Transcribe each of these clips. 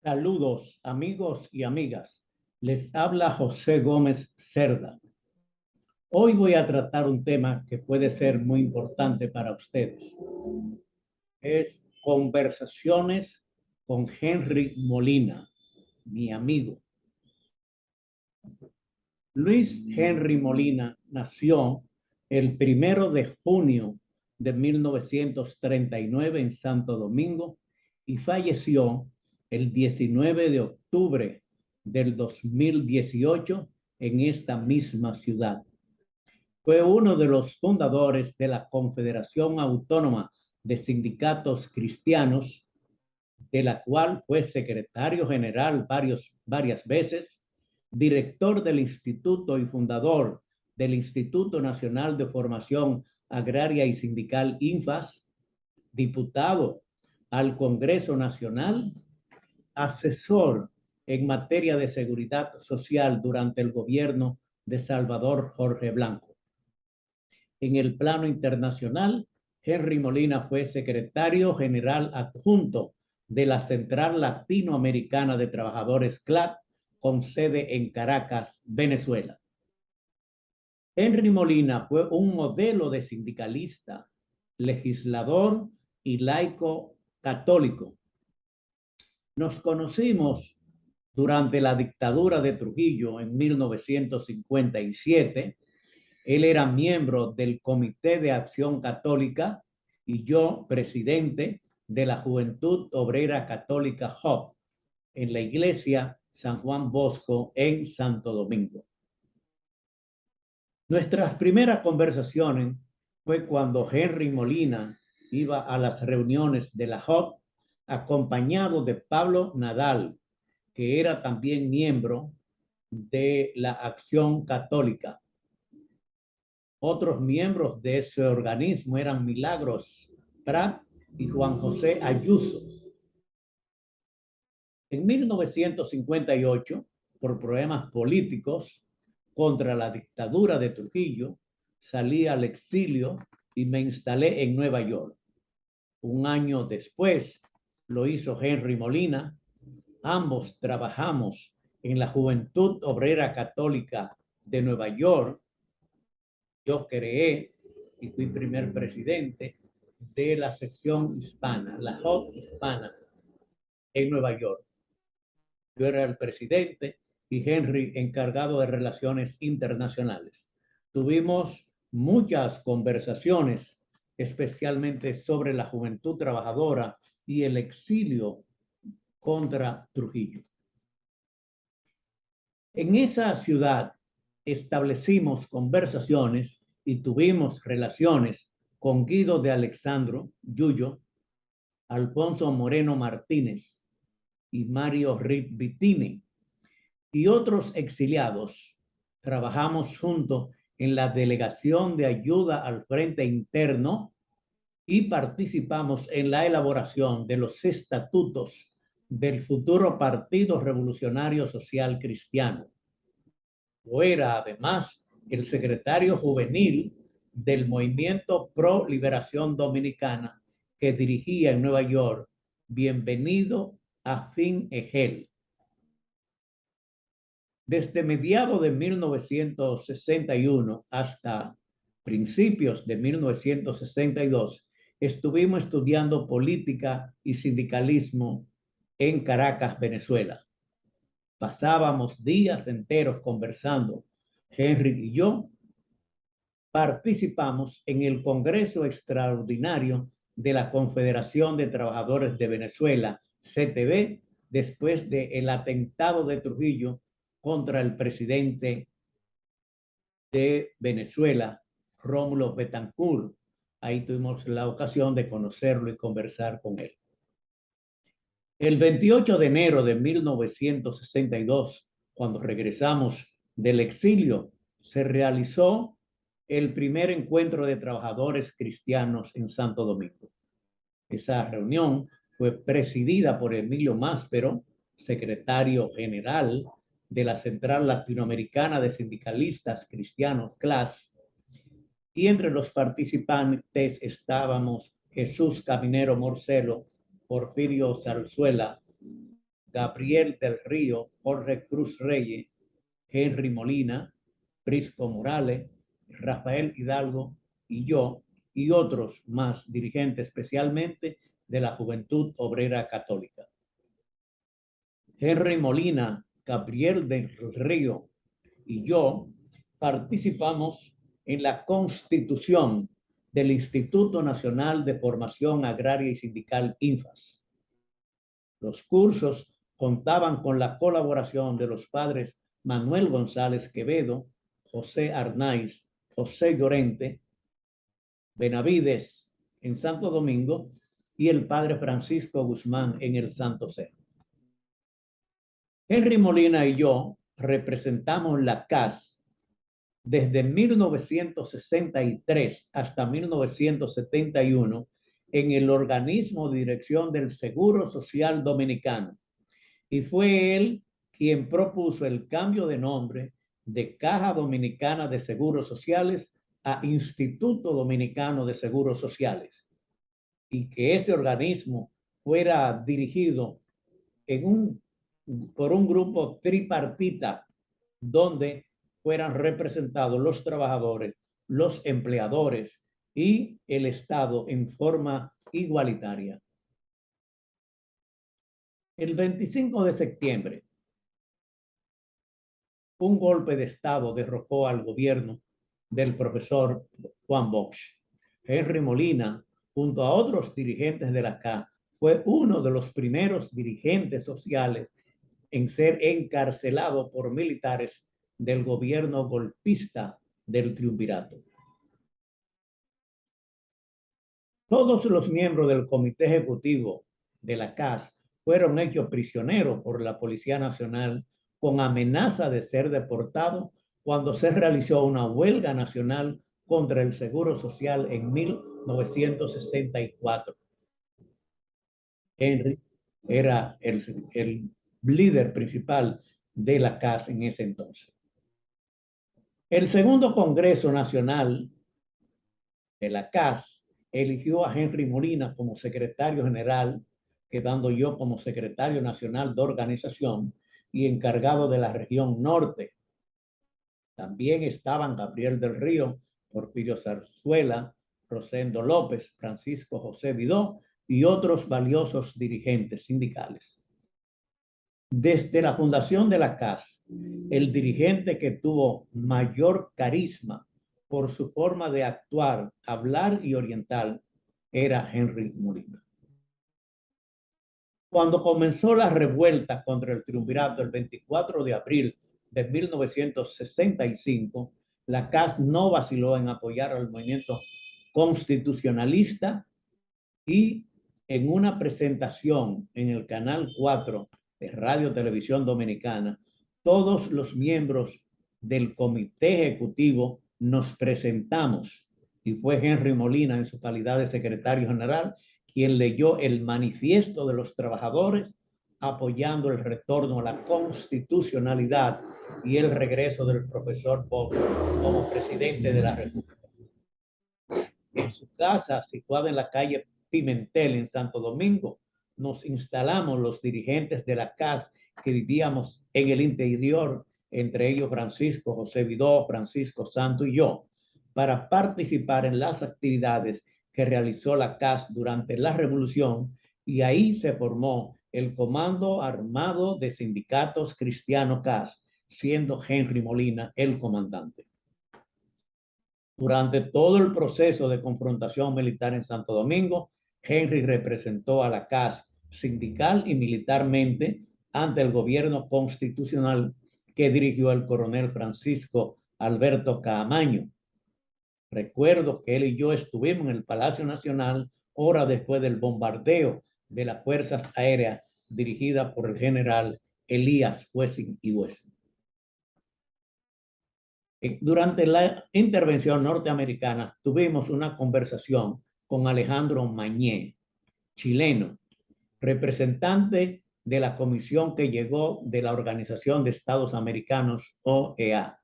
Saludos, amigos y amigas. Les habla José Gómez Cerda. Hoy voy a tratar un tema que puede ser muy importante para ustedes. Es conversaciones con Henry Molina, mi amigo. Luis Henry Molina nació el 1 de junio de 1939 en Santo Domingo y falleció el 19 de octubre del 2018 en esta misma ciudad. Fue uno de los fundadores de la Confederación Autónoma de Sindicatos Cristianos, de la cual fue secretario general varias veces, director del instituto y fundador del Instituto Nacional de Formación Agraria y Sindical INFAS, diputado al Congreso Nacional, asesor en materia de seguridad social durante el gobierno de Salvador Jorge Blanco. En el plano internacional, Henry Molina fue secretario general adjunto de la Central Latinoamericana de Trabajadores CLAT, con sede en Caracas, Venezuela. Henry Molina fue un modelo de sindicalista, legislador y laico católico. Nos conocimos durante la dictadura de Trujillo en 1957. Él era miembro del Comité de Acción Católica y yo presidente de la Juventud Obrera Católica JOC en la iglesia San Juan Bosco en Santo Domingo. Nuestras primeras conversaciones fue cuando Henry Molina iba a las reuniones de la JOC acompañado de Pablo Nadal, que era también miembro de la Acción Católica. Otros miembros de ese organismo eran Milagros Prat y Juan José Ayuso. En 1958, por problemas políticos contra la dictadura de Trujillo, salí al exilio y me instalé en Nueva York. Un año después lo hizo Henry Molina. Ambos trabajamos en la Juventud Obrera Católica de Nueva York. Yo creé y fui primer presidente de la sección hispana, la JOC hispana en Nueva York. Yo era el presidente y Henry encargado de relaciones internacionales. Tuvimos muchas conversaciones, especialmente sobre la juventud trabajadora y el exilio contra Trujillo. En esa ciudad establecimos conversaciones y tuvimos relaciones con Guido de Alexandro Yuyo, Alfonso Moreno Martínez y Mario Ritvitini y otros exiliados. Trabajamos juntos en la Delegación de Ayuda al Frente Interno y participamos en la elaboración de los estatutos del futuro Partido Revolucionario Social Cristiano. Era además el secretario juvenil del Movimiento Pro Liberación Dominicana que dirigía en Nueva York, Bienvenido a Fin Egel. Desde mediados de 1961 hasta principios de 1962, estuvimos estudiando política y sindicalismo en Caracas, Venezuela. Pasábamos días enteros conversando. Henry y yo participamos en el Congreso Extraordinario de la Confederación de Trabajadores de Venezuela, CTV, después del atentado de Trujillo contra el presidente de Venezuela, Rómulo Betancourt. Ahí tuvimos la ocasión de conocerlo y conversar con él. El 28 de enero de 1962, cuando regresamos del exilio, se realizó el primer encuentro de trabajadores cristianos en Santo Domingo. Esa reunión fue presidida por Emilio Máspero, secretario general de la Central Latinoamericana de Sindicalistas Cristianos, CLAS, y entre los participantes estábamos Jesús Caminero Morcelo, Porfirio Zarzuela, Gabriel del Río, Jorge Cruz Reyes, Henry Molina, Prisco Morales, Rafael Hidalgo y yo, y otros más dirigentes, especialmente de la Juventud Obrera Católica. Henry Molina, Gabriel del Río y yo participamos en la constitución del Instituto Nacional de Formación Agraria y Sindical, INFAS. Los cursos contaban con la colaboración de los padres Manuel González Quevedo, José Arnaiz, José Llorente, Benavides en Santo Domingo y el padre Francisco Guzmán en el Santo Cerro. Henry Molina y yo representamos la CAS desde 1963 hasta 1971 en el organismo de dirección del Seguro Social Dominicano. Y fue él quien propuso el cambio de nombre de Caja Dominicana de Seguros Sociales a Instituto Dominicano de Seguros Sociales, y que ese organismo fuera dirigido por un grupo tripartita donde fueran representados los trabajadores, los empleadores y el Estado en forma igualitaria. El 25 de septiembre, un golpe de Estado derrocó al gobierno del profesor Juan Bosch. Henry Molina, junto a otros dirigentes de la CA, fue uno de los primeros dirigentes sociales en ser encarcelado por militares del gobierno golpista del triunvirato. Todos los miembros del comité ejecutivo de la CAS fueron hechos prisioneros por la Policía Nacional con amenaza de ser deportados cuando se realizó una huelga nacional contra el Seguro Social en 1964. Henry era el líder principal de la CAS en ese entonces. El segundo Congreso Nacional de la CAS eligió a Henry Molina como secretario general, quedando yo como secretario nacional de organización y encargado de la región norte. También estaban Gabriel del Río, Porfirio Zarzuela, Rosendo López, Francisco José Vidó y otros valiosos dirigentes sindicales. Desde la fundación de la CAS, el dirigente que tuvo mayor carisma por su forma de actuar, hablar y orientar era Henry Molina. Cuando comenzó la revuelta contra el triunvirato el 24 de abril de 1965, la CAS no vaciló en apoyar al movimiento constitucionalista y en una presentación en el Canal 4 de Radio Televisión Dominicana, todos los miembros del comité ejecutivo nos presentamos y fue Henry Molina en su calidad de secretario general quien leyó el manifiesto de los trabajadores apoyando el retorno a la constitucionalidad y el regreso del profesor Bosch como presidente de la República. En su casa, situada en la calle Pimentel, en Santo Domingo, nos instalamos los dirigentes de la CAS que vivíamos en el interior, entre ellos Francisco José Vidó, Francisco Santo y yo, para participar en las actividades que realizó la CAS durante la Revolución, y ahí se formó el Comando Armado de Sindicatos Cristiano CAS, siendo Henry Molina el comandante. Durante todo el proceso de confrontación militar en Santo Domingo, Henry representó a la CAS sindical y militarmente ante el gobierno constitucional que dirigió el coronel Francisco Alberto Caamaño. Recuerdo que él y yo estuvimos en el Palacio Nacional horas después del bombardeo de las Fuerzas Aéreas dirigida por el general Elías Wessing y Wessing. Durante la intervención norteamericana tuvimos una conversación con Alejandro Mañé, chileno, representante de la comisión que llegó de la Organización de Estados Americanos, OEA.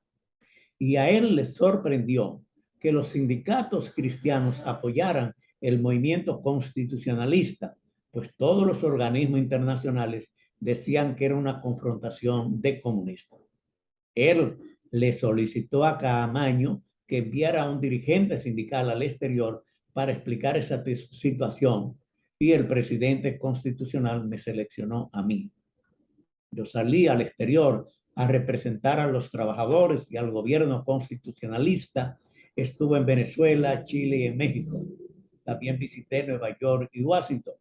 Y a él le sorprendió que los sindicatos cristianos apoyaran el movimiento constitucionalista, pues todos los organismos internacionales decían que era una confrontación de comunistas. Él le solicitó a Caamaño que enviara a un dirigente sindical al exterior para explicar esa situación y el presidente constitucional me seleccionó a mí. Yo salí al exterior a representar a los trabajadores y al gobierno constitucionalista. Estuve en Venezuela, Chile y en México. También visité Nueva York y Washington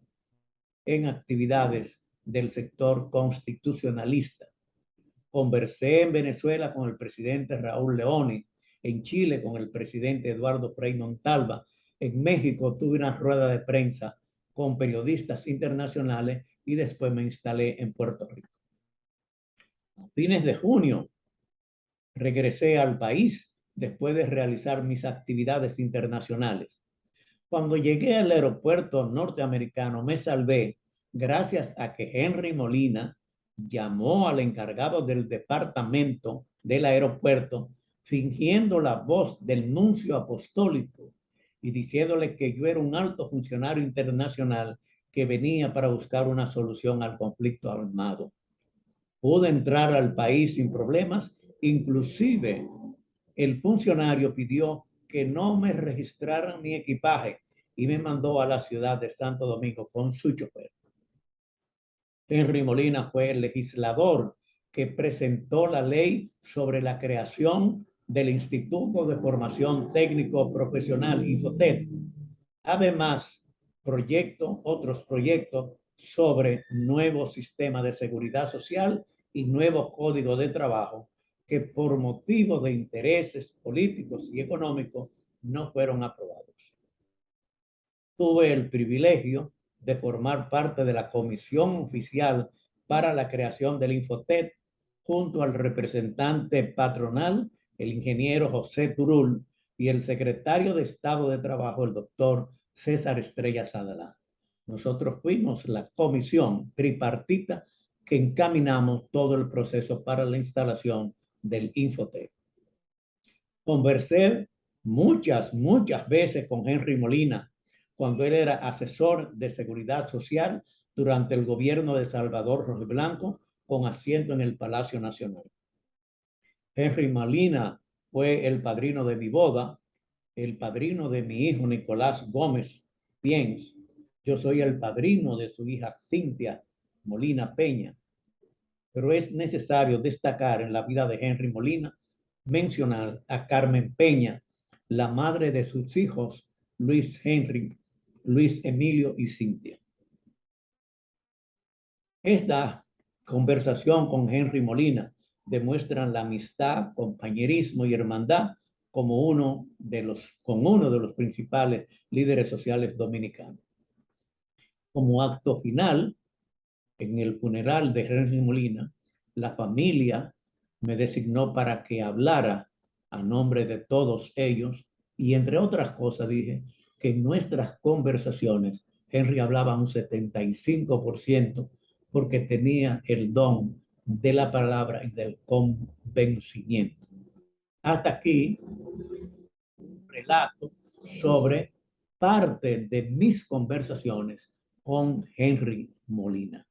en actividades del sector constitucionalista. Conversé en Venezuela con el presidente Raúl Leoni, en Chile con el presidente Eduardo Frei Montalva, en México tuve una rueda de prensa con periodistas internacionales y después me instalé en Puerto Rico. A fines de junio regresé al país después de realizar mis actividades internacionales. Cuando llegué al aeropuerto norteamericano me salvé gracias a que Henry Molina llamó al encargado del departamento del aeropuerto fingiendo la voz del nuncio apostólico y diciéndole que yo era un alto funcionario internacional que venía para buscar una solución al conflicto armado. Pude entrar al país sin problemas, inclusive el funcionario pidió que no me registraran mi equipaje y me mandó a la ciudad de Santo Domingo con su chofer. Henry Molina fue el legislador que presentó la ley sobre la creación del Instituto de Formación Técnico Profesional, Infotet. Además, otros proyectos sobre nuevo sistema de seguridad social y nuevo código de trabajo que por motivo de intereses políticos y económicos no fueron aprobados. Tuve el privilegio de formar parte de la comisión oficial para la creación del Infotet junto al representante patronal, el ingeniero José Turul, y el secretario de Estado de Trabajo, el doctor César Estrella Sadalá. Nosotros fuimos la comisión tripartita que encaminamos todo el proceso para la instalación del Infotet. Conversé muchas veces con Henry Molina cuando él era asesor de seguridad social durante el gobierno de Salvador Rojo Blanco con asiento en el Palacio Nacional. Henry Molina fue el padrino de mi boda, el padrino de mi hijo Nicolás Gómez Piens. Yo soy el padrino de su hija Cintia Molina Peña. Pero es necesario destacar en la vida de Henry Molina, mencionar a Carmen Peña, la madre de sus hijos Luis Henry, Luis Emilio y Cintia. Esta conversación con Henry Molina demuestra la amistad, compañerismo y hermandad con uno de los principales líderes sociales dominicanos. Como acto final, en el funeral de Henry Molina, la familia me designó para que hablara a nombre de todos ellos y entre otras cosas dije que en nuestras conversaciones Henry hablaba un 75% porque tenía el don de la palabra y del convencimiento. Hasta aquí un relato sobre parte de mis conversaciones con Henry Molina.